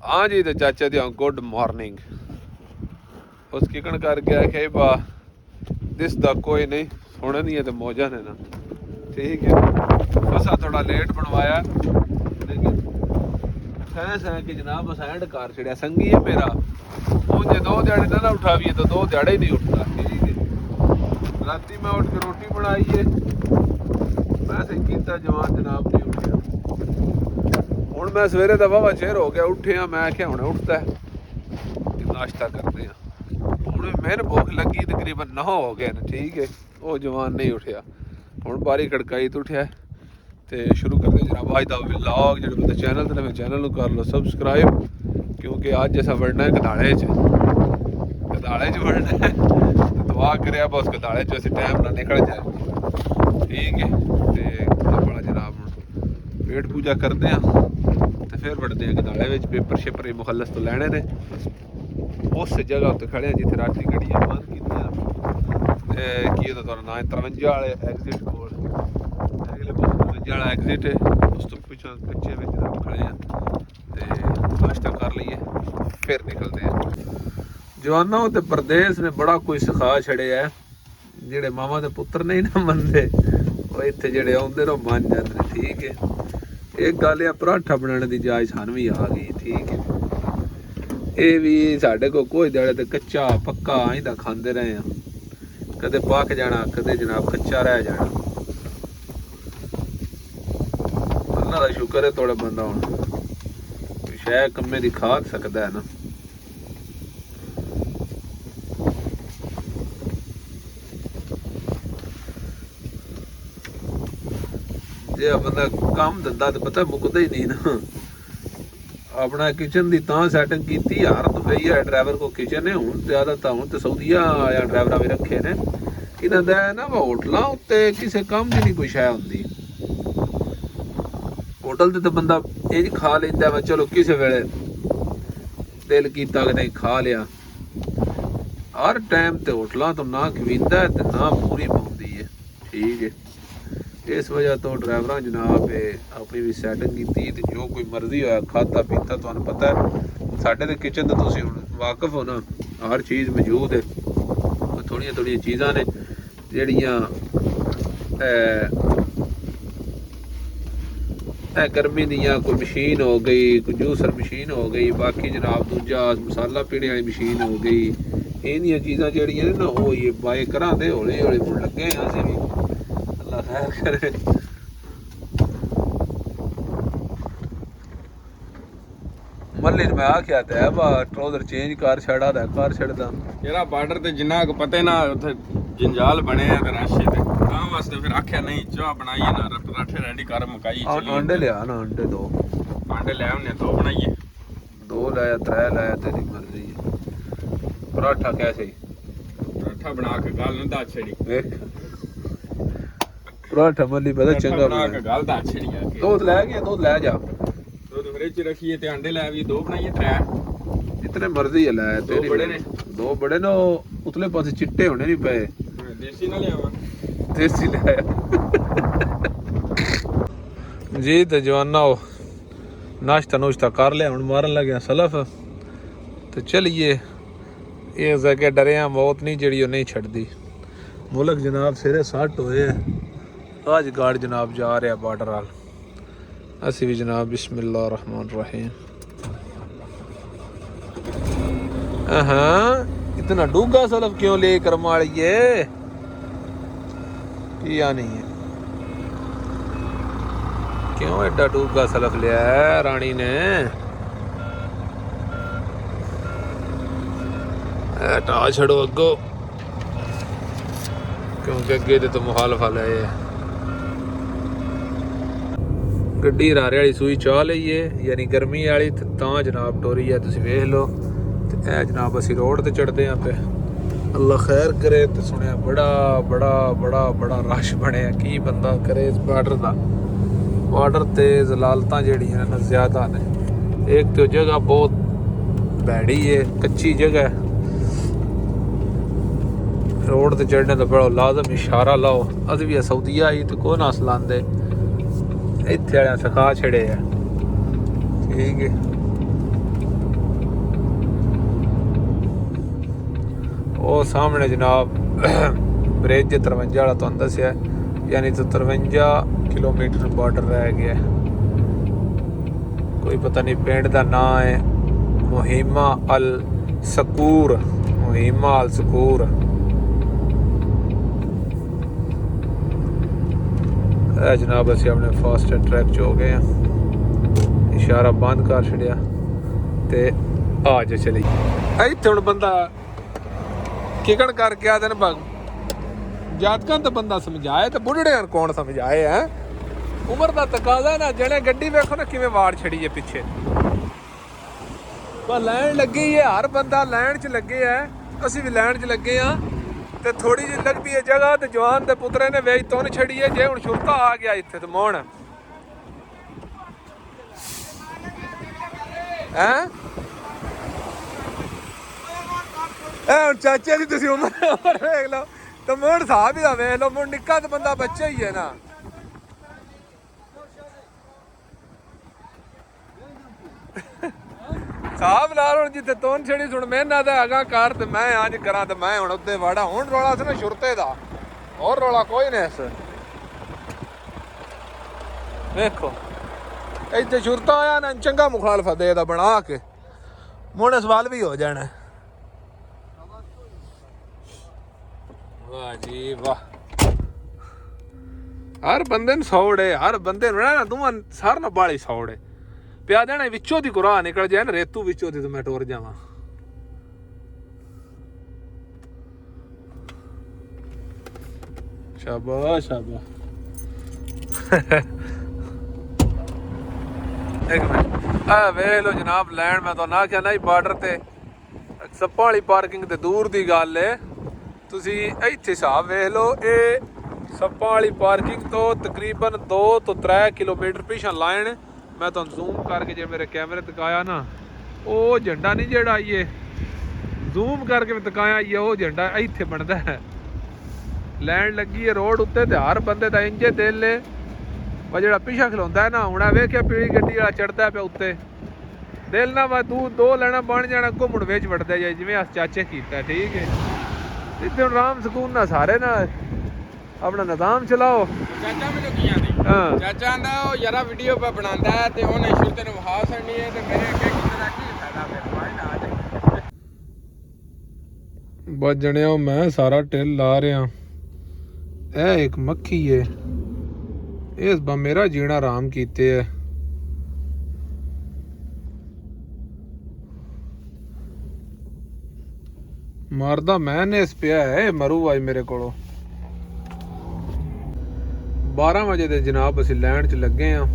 हाँ जी, तो चाचा दी गुड मॉर्निंग। उस किकन कर गया कि बा दिसदा कोई नहीं, सुने नहीं है तो मौजा ने ना। ठीक है, बसा थोड़ा लेट बनवाया, लेकिन फैंस है कि जनाब बस एंड कार छड़िया संगी है मेरा। मुझे 2 दिहाड़े ना उठावीए तो 2 दिहाड़े ही नहीं उठता। ठीक है, राती मैं उठ के रोटी बनाई है, मैं से कीता जवान जनाब नहीं उठिया। हुण मैं सवेरे का वावा चेर हो गया उठिया, मैं क्या हुणे उठता है नाश्ता करते हैं। हुण मैंने भुख लगी तकरीबन 9 हो गए न। ठीक है, वो जवान नहीं उठिया। हुण बारी खड़काई तो उठिया तो शुरू करते जनाब अज का व्लॉग। जो बंदा चैनल ते नवें चैनल कर लो सबसक्राइब, क्योंकि अज अस वड़ना है कदाले च वड़ना है। दुआ करे बस कदाले च अस टाइम ना निकल जाए। ठीक है, तो बड़ा जनाब पेट पूजा करते हैं तो फिर वड़ते हैं कदाले में। पेपर शेपर मुखलस तो लैने ने। उस जगह उत्ते खड़े हैं जिथे राती गड्डियां बंद की तो ना 53 वाले एग्जिट कोल अगले पासे 53 वाला एग्जिट है। उस तो पिछा कच्चे में जनाब खड़े हैं तो नाश्ता कर लीए फिर निकलते हैं। जवाना उत्ते परदेस ने बड़ा कोई सिखा छड़िया है। जेड़े मामा के पुत्र नहीं ना मनते वो इत्थे जेड़े आउंदे ने मन जाते। ठीक है, एक गल है पराठा बनाने की जाच सानू भी आ गई। ठीक है, ये भी साढ़े को कोई दिहाड़े तो कच्चा पक्का आइंदा खाते रहे हैं, कदे पक जाना कदे जनाब कच्चा रह जाना। अल्लाह का शुक्र है थोड़ा बंदा हुण शै कम्मे दी खा सकदा है ना। जे बंदा काम धंधा तो पता मुकदा ही नहीं ना। अपना किचन की तां सैटिंग की यार दुबई है ड्राइवर को किचन है। हूँ ज्यादातर हूँ तो सऊदीया आया ड्राइवर भी रखे ने। इन्हों का ना होटलों उत्ते किसी काम की नहीं कोई शै होंदी। होटल ते तो बंदा इंज खा लेंदा वा, चलो किसी वेले दिल किया कि नहीं खा लिया। हर टाइम तो होटलों तो ना खवींदा है तो ना पूरी पाउंदी है। ठीक है, इस वजह तो ड्राइवर जनाब अपनी भी सैटिंग की तो जो कोई मर्जी होया खाता पीता। तुहानू पता है साढ़े तो किचन तो तुसीं हुण वाकफ हो ना, हर चीज़ मौजूद है। थोड़िया थोड़िया चीज़ां ने जिहड़ियां गर्मी दियां, कोई मशीन हो गई, कोई जूसर मशीन हो गई, बाकी जनाब दूजा मसाला पीने वाली मशीन हो गई। इन्हियां चीज़ां जिहड़ियां ने ना वो ये बाय करांदे हौली हौली मुड़ लगे हैं असीं भी, अल्लाह खैर करे। मल्ले मैं आख्या तो है बा ट्राउजर चेंज कर छड़ा दा कर छड़दा तेरा बार्डर ते जिन्ना को पता ना उत्थे जंजाल बने हैं ते राशे ते तां वास्ते फिर आख्या नहीं चाह बनाइए ना पराठे रेडी कर मुकाई चली। अंडे लिया ना, अंडे 2 अंडे ले हमने 2 बनाइए, 2 लाया 3 लाया तेरी मर्जी है। पराठा कैसे पराठा बना के गाल न दा छड़ी देख पराठा मल्ली पता चंगा बना के गाल दा छड़ी आ के दूध ले गया, दूध ले जा। दूध फ्रिज रखिए ते अंडे ले भी 2 बनाइए 3 जितने मर्जी है लाया। 2 बड़े ने, 2 बड़े ना उतले पासे चिट्टे होने नहीं पे। देसी ना ले आवा, देसी ले आया जी। तो जवाना हो नाश्ता नुश्ता कर लिया, हुण मारन लगे सलफ। तो चलिए ये जगह डरे मौत नहीं जड़ी नहीं छड़दी। मुल्क जनाब सिरे सट होए अज गार्ड जनाब जा रहा बार्डर वाल। असी भी जनाब बिस्मिल्लाह रहमान रहीम। हाँ इतना डूंगा सलफ क्यों ले कर मारिए या नहीं है, क्यों एडा डूंगा सलफ लिया है रानी ने। हटा छड़ो अगो, क्योंकि अगे तो मुखालफा ले गड्डी रारे वाली सूई चाह लीए यानी गर्मी वाली तां जनाब टोरी है। तुसीं वेख लो ते ए जनाब असीं रोड ते चढ़दे आं पे। अल्लाह खैर करे। तो सुनिया बड़ा बड़ा बड़ा बड़ा रश बनया, की बंदा करे इस बार्डर का। बार्डर ते जलालतां जिहड़ियां ने ज़्यादा ने। एक तो जगह बहुत भैड़ी है, कच्ची जगह है। रोड ते चढ़ने तो बड़ा लाजम इशारा लाओ। अस भी सऊदीया आई तो को ना सलांदे, इत्थे वाले सिखा छड़े है। ठीक है, ਉਹ ਸਾਹਮਣੇ ਜਨਾਬ ਬ੍ਰਿਜ 53 ਵਾਲਾ ਤੁਹਾਨੂੰ ਦੱਸਿਆ, ਯਾਨੀ ਕਿ 53 ਕਿਲੋਮੀਟਰ ਬਾਰਡਰ ਰਹਿ ਗਿਆ। ਕੋਈ ਪਤਾ ਨਹੀਂ ਪਿੰਡ ਦਾ ਨਾਂ ਹੈ ਮੁਹਿੰਮਾ ਅਲ ਸਕੂਰ, ਮੁਹਿੰਮਾ ਅਲ ਸਕੂਰ। ਇਹ ਜਨਾਬ ਅਸੀਂ ਆਪਣੇ ਫਾਸਟ ਟਰੈਕ 'ਚ ਹੋ ਗਏ ਹਾਂ, ਇਸ਼ਾਰਾ ਬੰਦ ਕਰ ਛੱਡਿਆ ਤੇ ਆ ਜਾ ਚਲੀ। ਇੱਥੇ ਹੁਣ ਬੰਦਾ ਕਿਕਣ ਕਰਕੇ ਆ ਦਿਨ ਬਗ ਜਾਤਕਾਂ ਤਾਂ ਬੰਦਾ ਸਮਝਾਏ ਤੇ ਬੁੱਢੜਿਆਂ ਨੂੰ ਕੌਣ ਸਮਝਾਏ ਹੈ। ਉਮਰ ਦਾ ਤਕਾਜ਼ਾ ਨਾ, ਜਿਹੜੇ ਗੱਡੀ ਵੇਖੋ ਨਾ ਕਿਵੇਂ ਵਾੜ ਛੜੀ ਹੈ ਪਿੱਛੇ। ਪਰ ਲਾਈਨ ਲੱਗੀ ਹੈ, ਹਰ ਬੰਦਾ ਲਾਈਨ 'ਚ ਲੱਗੇ ਹੈ, ਅਸੀਂ ਵੀ ਲਾਈਨ 'ਚ ਲੱਗੇ ਹਾਂ। ਤੇ ਥੋੜੀ ਜਿਹੀ ਲੱਗਦੀ ਹੈ ਜਗ੍ਹਾ ਤੇ ਜਵਾਨ ਦੇ ਪੁੱਤਰੇ ਨੇ ਵੇਚ ਤੁੰਨ ਛੜੀ ਹੈ। ਜੇ ਹੁਣ ਸ਼ੁਰਤਾ ਆ ਗਿਆ ਇੱਥੇ ਤੇ ਮੋਹਣ ਹੈਂ। ਇਹ ਹੁਣ ਚਾਚੇ ਦੀ ਤੁਸੀਂ ਉਮਰ ਵੇਖ ਲਓ ਤੇ ਮੋਹਣ ਹਿਸਾਬ ਹੀ ਦਾ ਵੇਖ ਲਓ। ਮੁੰਡ ਨਿੱਕਾ ਤੇ ਬੰਦਾ ਬੱਚਾ ਹੀ ਹੈ ਨਾ। ਸਾਹਬ ਨਾਲ ਹੁਣ ਜਿੱਥੇ ਤੋਨ ਛੜੀ ਸੁਣ ਮੈਂ ਨਾ ਦਾ ਹੈਗਾ ਕਰ ਤੇ ਮੈਂ ਅੱਜ ਕਰਾਂ ਤੇ ਮੈਂ ਹੁਣ ਉੱਤੇ ਵਾੜਾ। ਹੁਣ ਰੌਲਾ ਸੀ ਨਾ ਸ਼ੁਰਤੇ ਦਾ, ਹੋਰ ਰੌਲਾ ਕੋਈ ਨਹੀਂ ਇਸ। ਵੇਖੋ ਇੱਥੇ ਸ਼ੁਰਤਾ ਆਇਆ ਨਾ, ਚੰਗਾ ਮੁਖਾਲਫਾ ਦੇ ਦਾ ਬਣਾ ਕੇ ਮੁੜ ਸਵਾਲ ਵੀ ਹੋ ਜਾਣਾ। ਵਾਹ ਜੀ ਵਾਹ। ਹਰ ਬੰਦੇ ਨੂੰ ਸੌੜ ਹੈ, ਹਰ ਬੰਦੇ ਨੂੰ ਨਾ ਤੂੰ ਸਾਰ ਨਾਲ ਬਾਲੀ ਸੌੜ ਹੈ। ਪਿਆ ਦੇਣਾ ਵਿੱਚੋਂ ਦੀ ਗੁਰਾਹ ਨਿਕਲ ਜਾਏ ਨਾ ਰੇਤੂ ਵਿੱਚੋਂ ਦੀ, ਤੇ ਮੈਂ ਟੁਰ ਜਾਵਾਂ। ਸ਼ਾਬਾਸ਼ ਸ਼ਾਬਾਸ਼। ਇੱਕ ਮਿੰਟ ਆ ਵੇਖ ਲੋ ਜਨਾਬ ਲੈਣ। ਮੈਂ ਤੁਹਾਨੂੰ ਆਖਿਆ ਨਾ ਬਾਰਡਰ ਤੇ ਸੱਪਾਂ ਵਾਲੀ ਪਾਰਕਿੰਗ ਤੇ ਦੂਰ ਦੀ ਗੱਲ ਏ। ਤੁਸੀਂ ਇੱਥੇ ਹਿਸਾਬ ਵੇਖ ਲਓ, ਇਹ ਸੱਪਾਂ ਵਾਲੀ ਪਾਰਕਿੰਗ ਤੋਂ ਤਕਰੀਬਨ 2 ਤੋਂ 3 ਕਿਲੋਮੀਟਰ ਪਿੱਛੇ ਲਾਈਨ। ਮੈਂ ਤੁਹਾਨੂੰ ਜ਼ੂਮ ਕਰਕੇ ਜੇ ਮੇਰੇ ਕੈਮਰੇ ਤਕਾਇਆ ਨਾ, ਉਹ ਝੰਡਾ ਨਹੀਂ ਜਿਹੜਾ ਆਈਏ ਜ਼ੂਮ ਕਰਕੇ ਮੈਂ ਤਕਾਇਆ ਆਈਏ, ਉਹ ਝੰਡਾ ਇੱਥੇ ਬਣਦਾ ਹੈ। ਲੈਣ ਲੱਗੀ ਹੈ ਰੋਡ ਉੱਤੇ ਤੇ ਹਰ ਬੰਦੇ ਦਾ ਇੰਜੇ ਦਿਲ ਏ। ਪਰ ਜਿਹੜਾ ਪਿੱਛਾ ਖਲੋਂਦਾ ਹੈ ਨਾ, ਹੁਣ ਵੇਖਿਆ ਪੀਲੀ ਗੱਡੀ ਵਾਲਾ ਚੜਦਾ ਪਿਆ ਉੱਤੇ, ਦਿਲ ਨਾ ਵਾ ਤੂੰ 2 ਲੈਣਾ ਬਣ ਜਾਣਾ, ਘੁੰਮਣ ਵਿੱਚ ਵੜਦਾ ਜਾਏ ਜਿਵੇਂ ਅਸ ਚਾਚੇ ਕੀਤਾ। ਠੀਕ ਹੈ, ਇੱਥੇ ਹੁਣ ਆਰਾਮ ਸਕੂਨ ਨਾਲ ਸਾਰੇ ਨਾ ਆਪਣਾ ਨਿਜ਼ਾਮ ਚਲਾਓ। ਚਾਚਾ ਮੈਨੂੰ ਕੀ ਆਂਦੀ? ਹਾਂ ਚਾਚਾ ਆਂਦਾ ਉਹ ਯਾਰਾ ਵੀਡੀਓ ਪਾ ਬਣਾਉਂਦਾ ਤੇ ਉਹਨੇ ਸ਼ੁਰਤੇ ਨੂੰ ਵਹਾ ਛੱਡਣੀ ਹੈ ਤੇ ਮੇਰੇ ਅੱਗੇ ਕਿਸੇ ਦਾ ਕੀ ਫਾਇਦਾ ਫਿਰ ਭਾਈ ਨਾ। ਵੱਜਣਿਆ ਮੈਂ ਸਾਰਾ ਢਿੱਲ ਲਾ ਰਿਹਾ। ਇਹ ਇੱਕ ਮੱਖੀ ਏ, ਇਸ ਬਾ ਮੇਰਾ ਜੀਣਾ ਆਰਾਮ ਕੀਤੇ ਹੈ। ਮਰਦਾ ਮੈਂ ਨੇ ਇਸ ਪਿਆ ਹੈ, ਮਰੂ ਅੱਜ ਮੇਰੇ ਕੋਲੋਂ। 12 ਵਜੇ ਦੇ ਜਨਾਬ ਅਸੀਂ ਲੈਣ 'ਚ ਲੱਗੇ ਹਾਂ।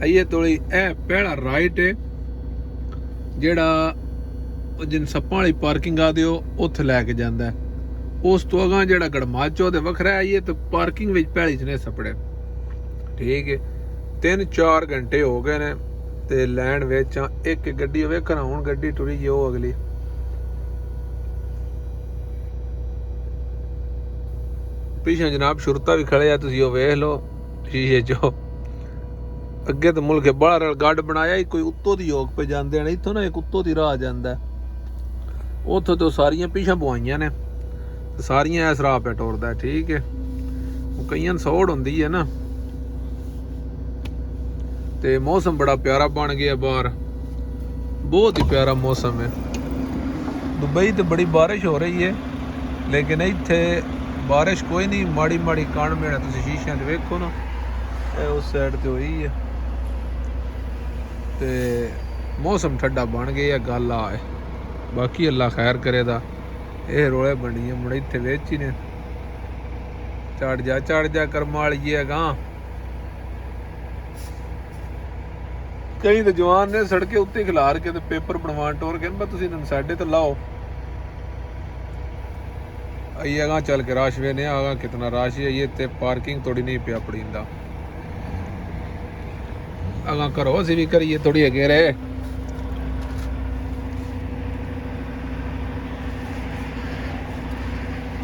ਆਈਏ ਤੋਲੀ ਇਹ ਪਹਿਲਾ ਰਾਈਟ ਹੈ ਜਿਹੜਾ ਜਿਨ ਸੱਪਾਂ ਵਾਲੀ ਪਾਰਕਿੰਗ ਆ ਦਿਓ ਉੱਥੇ ਲੈ ਕੇ ਜਾਂਦਾ। ਉਸ ਤੋਂ ਅਗਾਂਹ ਜਿਹੜਾ ਗੜਮਾਚੋ ਤੇ ਵੱਖਰਾ ਆਈਏ ਤੇ ਪਾਰਕਿੰਗ ਵਿੱਚ ਪਹਿਲੀ 'ਚ ਨੇ ਸਪੜੇ। ਠੀਕ ਹੈ, 3-4 ਘੰਟੇ ਹੋ ਗਏ ਨੇ ਤੇ ਲੈਣ ਵਿੱਚ ਇੱਕ ਗੱਡੀ ਵੇਖਣਾ। ਹੁਣ ਗੱਡੀ ਟੁਰੀ ਜੀ ਉਹ ਅਗਲੀ। ਪਿੱਛੇ ਜਨਾਬ ਸ਼ੁਰਤਾ ਵੀ ਖੜੇ ਆ, ਤੁਸੀਂ ਉਹ ਵੇਖ ਲਓ ਸ਼ੀਸ਼ੇ 'ਚੋਂ। ਅੱਗੇ ਤਾਂ ਮੁਲਕ ਬੜਾ ਗੱਡ ਬਣਾਇਆ, ਕੋਈ ਉੱਤੋਂ ਦੀ ਯੋਗ ਪੇ ਜਾਂਦੇ ਨੇ, ਇੱਥੋਂ ਨਾ ਇੱਕ ਉੱਤੋਂ ਦੀ ਰਾਹ ਜਾਂਦਾ, ਉੱਥੋਂ ਤੋਂ ਸਾਰੀਆਂ ਪਿੱਛਾਂ ਪਵਾਈਆਂ ਨੇ, ਸਾਰੀਆਂ ਇਸ ਰਾਹ ਪੇ ਟੁਰਦਾ। ਠੀਕ ਹੈ, ਉਹ ਕਈਆਂ ਨੂੰ ਸੌੜ ਹੁੰਦੀ ਹੈ ਨਾ। ਤੇ ਮੌਸਮ ਬੜਾ ਪਿਆਰਾ ਬਣ ਗਿਆ ਬਾਹਰ, ਬਹੁਤ ਹੀ ਪਿਆਰਾ ਮੌਸਮ ਹੈ। ਦੁਬਈ ਤੇ ਬੜੀ ਬਾਰਿਸ਼ ਹੋ ਰਹੀ ਹੈ, ਲੇਕਿਨ ਇੱਥੇ ਬਾਰਿਸ਼ ਕੋਈ ਨਹੀਂ, ਮਾੜੀ ਮਾੜੀ ਕਣ ਮੇੜਾ। ਤੁਸੀਂ ਸ਼ੀਸ਼ਿਆਂ 'ਚ ਵੇਖੋ ਨਾ, ਇਹ ਉਸ ਸਾਈਡ ਤੇ ਹੋਈ ਹੈ ਤੇ ਮੌਸਮ ਠੰਡਾ ਬਣ ਗਿਆ। ਗੱਲ ਆ ਹੈ, ਬਾਕੀ ਅੱਲਾ ਖੈਰ ਕਰੇ ਦਾ। ਇਹ ਰੋਲੇ ਬਣੀਆਂ ਮੁੜ ਇੱਥੇ ਵਿੱਚ ਹੀ ਨੇ। ਚੜ ਜਾ ਕਰਮਾਂ ਵਾਲੀਏ ਅਗਾਂ। ਕਈ ਤਾਂ ਜਵਾਨ ਨੇ ਸੜਕੇ ਉੱਤੇ ਖਿਲਾਰ ਕੇ ਤੇ ਪੇਪਰ ਬਣਵਾਉਣ ਟੋਰ ਕੇ ਬਸ ਤੁਸੀਂ ਸਾਡੇ ਤੋਂ ਲਾਓ। ਆइए अगा चल के राश वे ने आगा कितना राश है। ये ते पार्किंग थोड़ी नहीं पिया पड़ींदा। अगा करो असी भी करिए थोड़ी अगे रहे।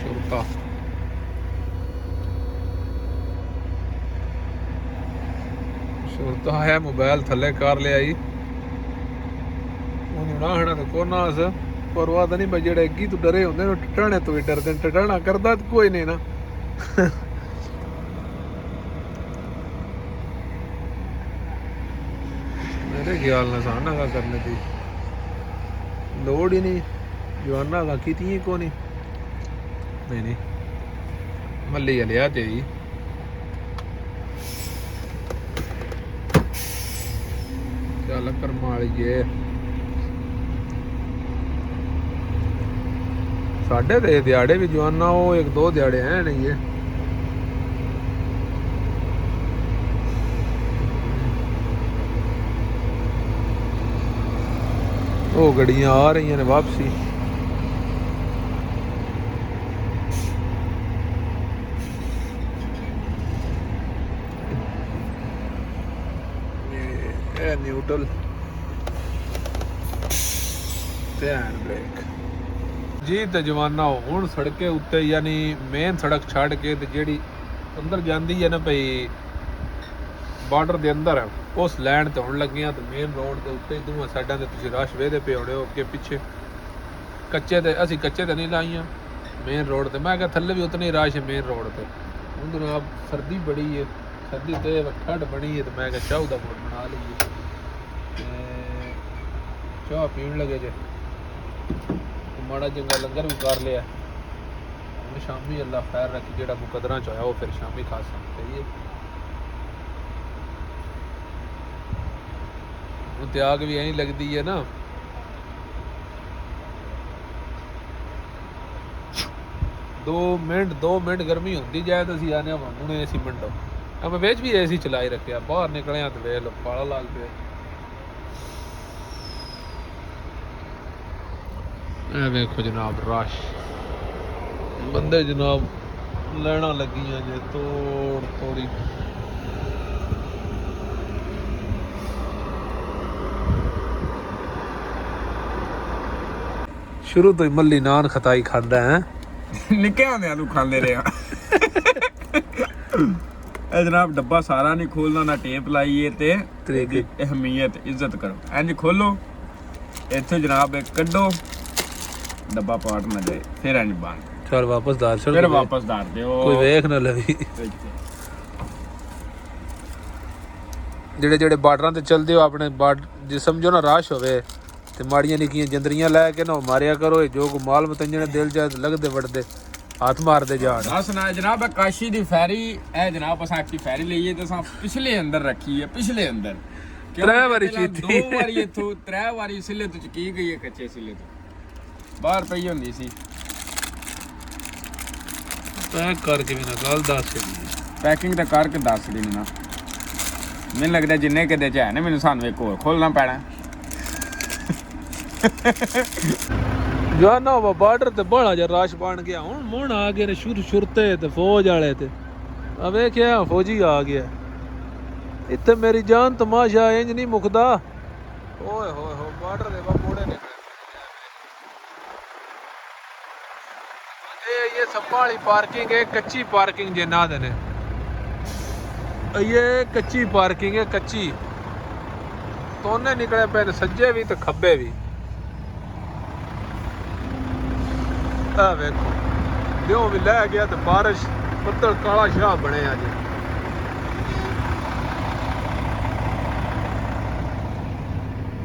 शुरता शुरता है मोबाइल थले कर लिया जी। ना तो कोना ਪਰਵਾਹ ਤਾਂ ਨਹੀਂ ਬਈ ਜਿਹੜੇ ਅੱਗੀ ਤੋਂ ਡਰੇ ਹੁੰਦੇ ਨੇ ਟਟਾਣੇ ਤੋਂ ਵੀ ਡਰਦੇ ਨੇ ਟਟਾਣਾ ਕਰਦਾ ਤਾਂ ਕੋਈ ਨਹੀਂ ਨਾ मेरे ख्याल में साना का करने की लोड़ ही नहीं जवाना का की थी को नहीं मल्ली लिया तेरी चल कर्मा वाली साढ़े दे दिहाड़े भी जवाना वो 1-2 दिहाड़े हैं नहीं है वो गड्डियां आ रही ने वापसी ये न्यूट्रल हैंड ब्रेक जी तो जवाना हुण सड़के उत्ते यानी मेन सड़क छड़ के ते जेड़ी अंदर जांदी है ना भाई बार्डर दे अंदर है उस लैंड ते हुण लगे तो मेन रोड के उत्ते दोवां साइडां ते तुसीं रश वेदे पे होणे हो अगे पिछे कच्चे ते असीं कच्चे ते नहीं लाइयां मेन रोड ते मैं कहा थल्ले भी उतनी रश है मेन रोड ते हुण जनाब सर्दी बड़ी है सर्दी ते ठंड बनी है तो मैं कहा चाह दा मूड बना लईए चाह पीण लगे जे माड़ा चंगा लंगर भी कर लिया शामी अल्लाह खैर रखी जेड़ा मुकदरा च होया वो फिर शामी खा सकते है त्याग भी यही लगती है ना 2 मिनट गर्मी होती जाए तो असी आने हूँ एसी मंडो मैं बेच भी एसी चलाई रखे बाहर निकले तो वे लो पाला लाग पे देखो जनाब रश बंदे जनाब लैना लगी जे तोड़ी शुरू तो ही मल्ली नान खताई खांदा है निक्के होंदे आलू खांदे रहे ए जनाब डब्बा सारा नहीं खोलना ना टेप लाइए ते अहमियत इज्जत करो इंज खोलो इत्थे जनाब एक कड्डो डब्बा पाट ना जाए फिर इंज बंद चल वापस दार चल फिर वापस दार दे कोई वेख ना लवी जेड़े बार्डरां ते चलदे हो अपने जे समझो ना राश होवे ते माड़ियां निक्कियां जंदरियां लै के ना मारिया करो जो को माल मतंजने दिल जा लगदे वड़दे हाथ मारदे जाड़ बस ना जनाब काशी दी फेरी ए जनाब असां की फेरी लईए ते असां पिछले अंदर रखी है पिछले अंदर 3 बारी चीती 2 बारी इथों 3 बारी सिले तो चकी गई है कच्चे सिले तो बाहर पई होंदी सी पैक करके भी ना गल दस पैकिंग तो करके दस दी ना मैनूं लगदा जिन्ने के दे च है ना मैनूं सानूं एक होर खोलना पैना जाना वा बार्डर ते बड़ा जा रश बन गया हुण मुण आ गए ने शुरते ते फौज वाले ते आ वेखिया फौजी आ गया इत्थे मेरी जान तमाशा इंज नहीं मुकदा ओए होए हो बार्डर दे मोड़े निकले ये संभाली पार्किंग है कच्ची पार्किंग जे ना देने ये कच्ची पार्किंग है कच्ची तोने निकले पे सज्जे भी तो खब्बे भी वेखो दियो भी लै गया तो बारिश बदल काला शाह बने अज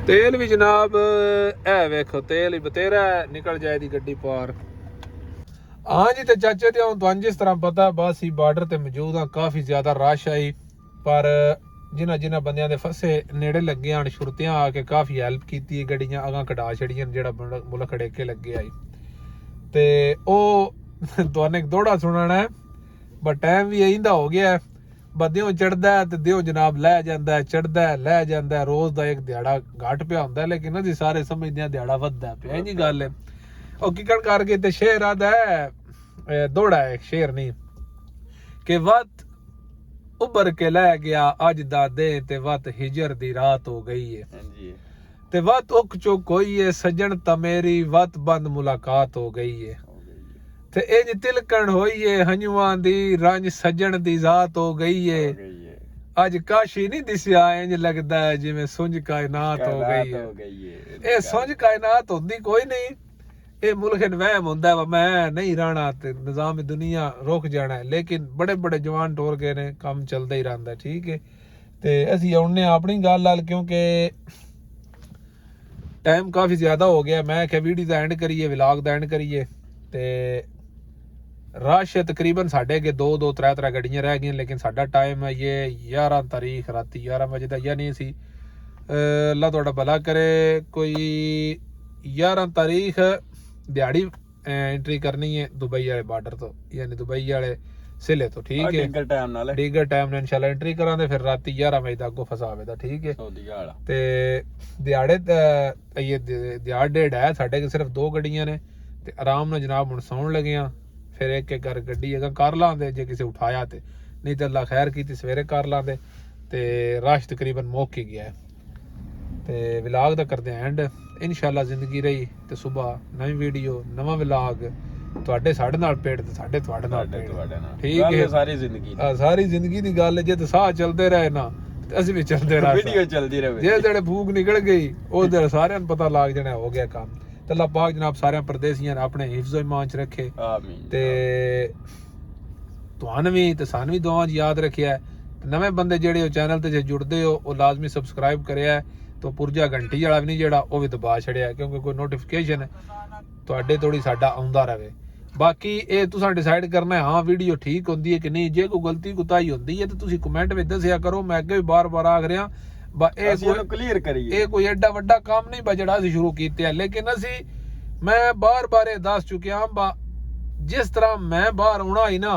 तेल भी जनाब है वेखो तेल भी बतेरा निकल जाए दी गड्डी पार हाँ जी तो चाचे ते तुहानू जिस तरह पता बस ही बार्डर ते मौजूद हाँ काफ़ी ज़्यादा रश आई पर जिन्हां बंदियां दे फसे नेड़े लगे हन शुरतियां आके काफ़ी हैल्प की गड्डियां अगां कढा छड़ियां जेड़ा मुल्क खड़ेके लगे आई ते ओ तुहानू एक दौड़ा सुनाना है बट टाइम भी इंदा हो गया है बदियों चढ़दा है ते दियों जनाब लै जांदा है चढ़दा है लै जांदा है रोज़ दा एक दिहाड़ा घट पिया हुंदा है लेकिन असीं सारे समझदे हां दिहाड़ा वधदा पिया इंज गल है ओ किकण करके ते शेर आदा है दौड़ा है शेर नहीं कि वत उबर के लै गया अज दा दे ते वत हिजर दी रात हो गई है हां जी ते वत उक चुक होई है सजन तमेरी वत बंद मुलाकात हो गई है ते इंज तिलकण होई है हंजुआं दी रंज सजन दी जात हो गई है अज काशी नहीं दिसिया इंज लगदा है जिवें सुंज कायनात हो गई है ए सुंज कायनात होंदी कोई नहीं ਇਹ ਮੁਲਕ ਵਹਿਮ ਹੁੰਦਾ ਵਾ ਮੈਂ ਨਹੀਂ ਰਹਿਣਾ ਤੇ ਨਿਜ਼ਾਮ ਦੁਨੀਆ ਰੁਕ ਜਾਣਾ ਹੈ, ਲੇਕਿਨ ਬੜੇ ਬੜੇ ਜਵਾਨ ਟੋਰ ਗਏ ਨੇ, ਕੰਮ ਚੱਲਦਾ ਹੀ ਰਹਿੰਦਾ, ਠੀਕ ਹੈ। ਤੇ ਅਸੀਂ ਆਉਣੇ ਆਪਣੀ ਗੱਲ ਨਾਲ, ਕਿਉਂਕਿ ਟਾਈਮ ਕਾਫੀ ਜ਼ਿਆਦਾ ਹੋ ਗਿਆ। ਮੈਂ ਕਿਹਾ ਵੀਡੀਓ ਦਾ ਐਂਡ ਕਰੀਏ, ਵਲੌਗ ਦਾ ਐਂਡ ਕਰੀਏ। ਤੇ ਰਸ਼ ਤਕਰੀਬਨ ਸਾਡੇ ਅੱਗੇ 2-2 3-3 ਗੱਡੀਆਂ ਰਹਿ ਗਈਆਂ, ਲੇਕਿਨ ਸਾਡਾ ਟਾਈਮ ਹੈ ਇਹ 11 ਤਾਰੀਖ ਰਾਤੀ 11 ਵਜੇ ਦਾ, ਯਾਨੀ ਸੀ ਅੱਲਾ ਤੁਹਾਡਾ ਭਲਾ ਕਰੇ, ਕੋਈ 11 ਤਾਰੀਖ ਦਿਹਾੜੀ ਐਂਟਰੀ ਕਰਨੀ ਹੈ ਦੁਬਈ ਵਾਲੇ ਬਾਰਡਰ ਤੋਂ, ਯਾਨੀ ਦੁਬਈ ਵਾਲੇ ਸਿਲੇ ਤੋਂ, ਠੀਕ ਹੈ। ਡੀਗਰ ਟਾਈਮ ਨਾਲ ਇਨਸ਼ਾਅੱਲਾ ਐਂਟਰੀ ਕਰਾਂਗੇ, ਫਿਰ ਰਾਤੀ 11 ਵਜੇ ਦਾ ਅੱਗੋਂ ਫਸਾਵੇ ਦਾ, ਠੀਕ ਹੈ। ਤੇ ਦਿਹਾੜੇ ਇਹ ਦਿਹਾੜ ਡੇਢ ਹੈ ਸਾਡੇ ਕੋਲ, ਸਿਰਫ 2 ਗੱਡੀਆਂ ਨੇ ਤੇ ਆਰਾਮ ਨਾਲ ਜਨਾਬ ਹੁਣ ਸੌਣ ਲੱਗੇ ਆ। ਫਿਰ ਇੱਕ ਇੱਕ ਕਰ ਗੱਡੀ ਅਗਾ ਕਰ ਲਾਂਦੇ ਜੇ ਕਿਸੇ ਉਠਾਇਆ ਤੇ, ਨਹੀਂ ਤੇ ਅੱਲਾ ਖੈਰ ਕੀਤੀ ਸਵੇਰੇ ਕਰ ਲਾਂਦੇ। ਤੇ ਰਸ਼ ਤਕਰੀਬਨ ਮੁੱਕ ਹੀ ਗਿਆ ਤੇ ਵਲੌਗ ਦਾ ਕਰਦੇ ਐਂਡ। ਇਨਸ਼ਾਅੱਲਾ ਜ਼ਿੰਦਗੀ ਰਹੀ ਤੇ ਸਵੇਰ ਨਵੀਂ ਵੀਡੀਓ ਨਵਾਂ ਵਲੌਗ, ਤੁਹਾਡੇ ਸਾਡੇ ਨਾਲ ਪੇੜ ਤੇ ਸਾਡੇ ਤੁਹਾਡੇ ਨਾਲ ਪੇੜ, ਠੀਕ ਹੈ। ਸਾਰੀ ਜ਼ਿੰਦਗੀ ਦੀ ਗੱਲ ਜੇ ਤੇ ਸਾਹ ਚੱਲਦੇ ਰਹੇ ਨਾ ਤੇ ਅਸੀਂ ਵੀ ਚੱਲਦੇ ਰਹੇ, ਵੀਡੀਓ ਚੱਲਦੀ ਰਹੇ। ਜੇ ਜਿਹੜੇ ਭੂਖ ਨਿਕਲ ਗਈ ਉਹ ਦਿਨ ਸਾਰਿਆਂ ਨੂੰ ਪਤਾ ਲੱਗ ਜਾਣਾ ਹੋ ਗਿਆ ਕੰਮ। ਤੇ ਅੱਲਾਹ ਪਾਕ ਜਨਾਬ ਸਾਰਿਆਂ ਪਰਦੇਸੀਆਂ ਨੇ ਆਪਣੇ ਹਿਫਜ਼ ਇਮਾਨ ਚ ਰੱਖੇ, ਆਮੀਨ। ਤੇ ਤੁਹਾਨੂੰ ਵੀ ਤੇ ਸਾਨੂੰ ਵੀ ਦੁਆਵਾਂ 'ਚ ਯਾਦ ਰੱਖਿਆ। ਨਵੇਂ ਬੰਦੇ ਜਿਹੜੇ ਉਹ ਚੈਨਲ ਤੇ ਜੇ ਜੁੜਦੇ ਹੋ ਉਹ ਲਾਜ਼ਮੀ ਸਬਸਕ੍ਰਾਈਬ ਕਰਿਆ, तो पुरजा घंटी वाला भी नहीं जेड़ा वो भी दबा छड़िया, क्योंकि कोई नोटिफिकेशन तुहाडे थोड़ी साडा आउंदा रहे। बाकी ये तुसां डिसाइड करना है हाँ वीडियो ठीक होंदी है कि नहीं। जे कोई गलती कुताही होंदी है तो तुसी कमेंट में दसिया करो। मैं अगे भी बार बार आख रहा क्लियर करिए, ये कोई एडा वड्डा काम नहीं बा जेड़ा असीं शुरू कीते, लेकिन असीं मैं बार बार ये दस चुकिया बा जिस तरह मैं बाहर आउणा ही ना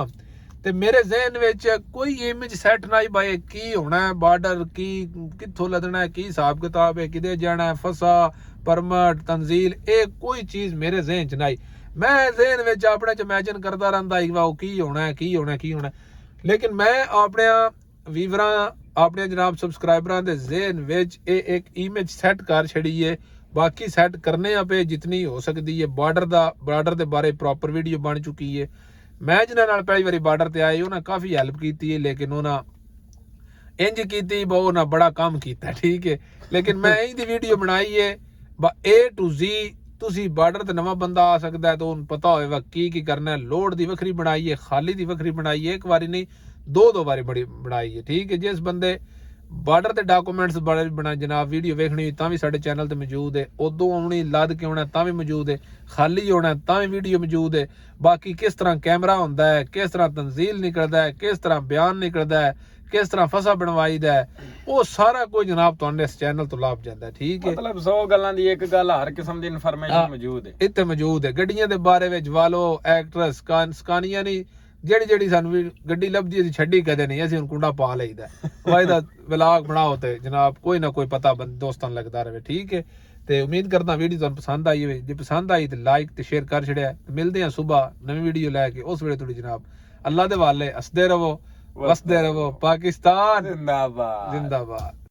ਤੇ ਮੇਰੇ ਜ਼ਿਹਨ ਵਿੱਚ ਕੋਈ ਇਮੇਜ ਸੈੱਟ ਨਾ ਹੀ ਬਾਈ ਕੀ ਹੋਣਾ ਹੈ, ਬਾਰਡਰ ਕੀ ਕਿੱਥੋਂ ਲੱਦਣਾ ਹੈ, ਕੀ ਹਿਸਾਬ ਕਿਤਾਬ ਹੈ, ਕਿਤੇ ਜਾਣਾ ਹੈ, ਫਸਾ ਪਰਮਿਟ ਤਨਜ਼ੀਲ, ਇਹ ਕੋਈ ਚੀਜ਼ ਮੇਰੇ ਜ਼ਿਹਨ 'ਚ ਨਹੀਂ। ਮੈਂ ਜ਼ਿਹਨ ਵਿੱਚ ਆਪਣੇ 'ਚ ਇਮੇਜਿਨ ਕਰਦਾ ਰਹਿੰਦਾ ਸੀ ਉਹ ਕੀ ਹੋਣਾ ਹੈ, ਕੀ ਹੋਣਾ, ਕੀ ਹੋਣਾ। ਲੇਕਿਨ ਮੈਂ ਆਪਣਿਆਂ ਵੀਵਰਾਂ ਆਪਣੇ ਜਨਾਬ ਸਬਸਕ੍ਰਾਈਬਰਾਂ ਦੇ ਜ਼ਿਹਨ ਵਿੱਚ ਇਹ ਇੱਕ ਇਮੇਜ ਸੈੱਟ ਕਰ ਛੜੀ ਹੈ। ਬਾਕੀ ਸੈੱਟ ਕਰਨੇ ਆਪੇ ਜਿਤਨੀ ਹੋ ਸਕਦੀ ਹੈ। ਬਾਰਡਰ ਦੇ ਬਾਰੇ ਪ੍ਰੋਪਰ ਵੀਡੀਓ ਬਣ ਚੁੱਕੀ ਹੈ। मैं जिन्हां नाल पहली बारी बार्डर ते आए उन्हां काफ़ी हैल्प की है, लेकिन उन्हां इंज की उन्हां बड़ा काम किया, ठीक है। लेकिन मैं इंज दी वीडियो बनाई है A to Z। तुसी बार्डर ते नवा बंदा आ सकता है तो उन्हें पता होगा की करना है। लोड दी वखरी बनाई है, खाली दी वखरी बनाई है, एक बारी नहीं दो बारी बड़ी बनाई है, ठीक है। जिस बंदे बार्डर ते डॉक्यूमेंट्स बड़े बना जनाब वीडियो वेखनी तां भी साडे चैनल ते मौजूद है। उदों आउणी लद के आउणा तां भी मौजूद है, खाली होना तां भी वीडियो मौजूद है। बाकी किस तरह कैमरा होंदा है, किस तरह तंजील निकलदा है, किस तरह बयान निकलदा है, किस तरह फसा बनवाईदा है, वो सारा कुछ जनाब तुहाडे इस चैनल तो लाभ जांदा है, ठीक है। मतलब 100 गल्लां दी एक गल हर किस्म दी इन्फॉर्मेशन मौजूद है, इत्थे मौजूद है। गड्डियां दे बारे विच वालो एक्ट्रेस स्कानिया नहीं ਜਿਹੜੀ ਸਾਨੂੰ ਵੀ ਗੱਡੀ ਲੱਭਦੀ ਅਸੀਂ ਛੱਡੀ ਕਦੇ ਨਹੀਂ, ਅਸੀਂ ਹੁਣ ਕੁੰਡਾ ਪਾ ਲਈਦਾ ਵਾਇਦਾ ਵਲੌਗ ਬਣਾਓ ਤੇ ਜਨਾਬ ਕੋਈ ਨਾ ਕੋਈ ਪਤਾ ਦੋਸਤਾਂ ਨੂੰ ਲੱਗਦਾ ਰਹੇ, ਠੀਕ ਹੈ। ਤੇ ਉਮੀਦ ਕਰਦਾ ਵੀਡੀਓ ਤੁਹਾਨੂੰ ਪਸੰਦ ਆਈ ਹੋਵੇ। ਜੇ ਪਸੰਦ ਆਈ ਤੇ ਲਾਈਕ ਤੇ ਸ਼ੇਅਰ ਕਰ ਛੜਿਆ। ਮਿਲਦੇ ਹਾਂ ਸਵੇਰ ਨਵੀਂ ਵੀਡੀਓ ਲੈ ਕੇ, ਉਸ ਵੇਲੇ ਤੁਹਾਡੀ ਜਨਾਬ ਅੱਲਾ ਦੇ ਵਾਲੇ ਹੱਸਦੇ ਰਹੋ, ਵਸਦੇ ਰਹੋ। ਪਾਕਿਸਤਾਨ ਜ਼ਿੰਦਾਬਾਦ, ਜ਼ਿੰਦਾਬਾਦ।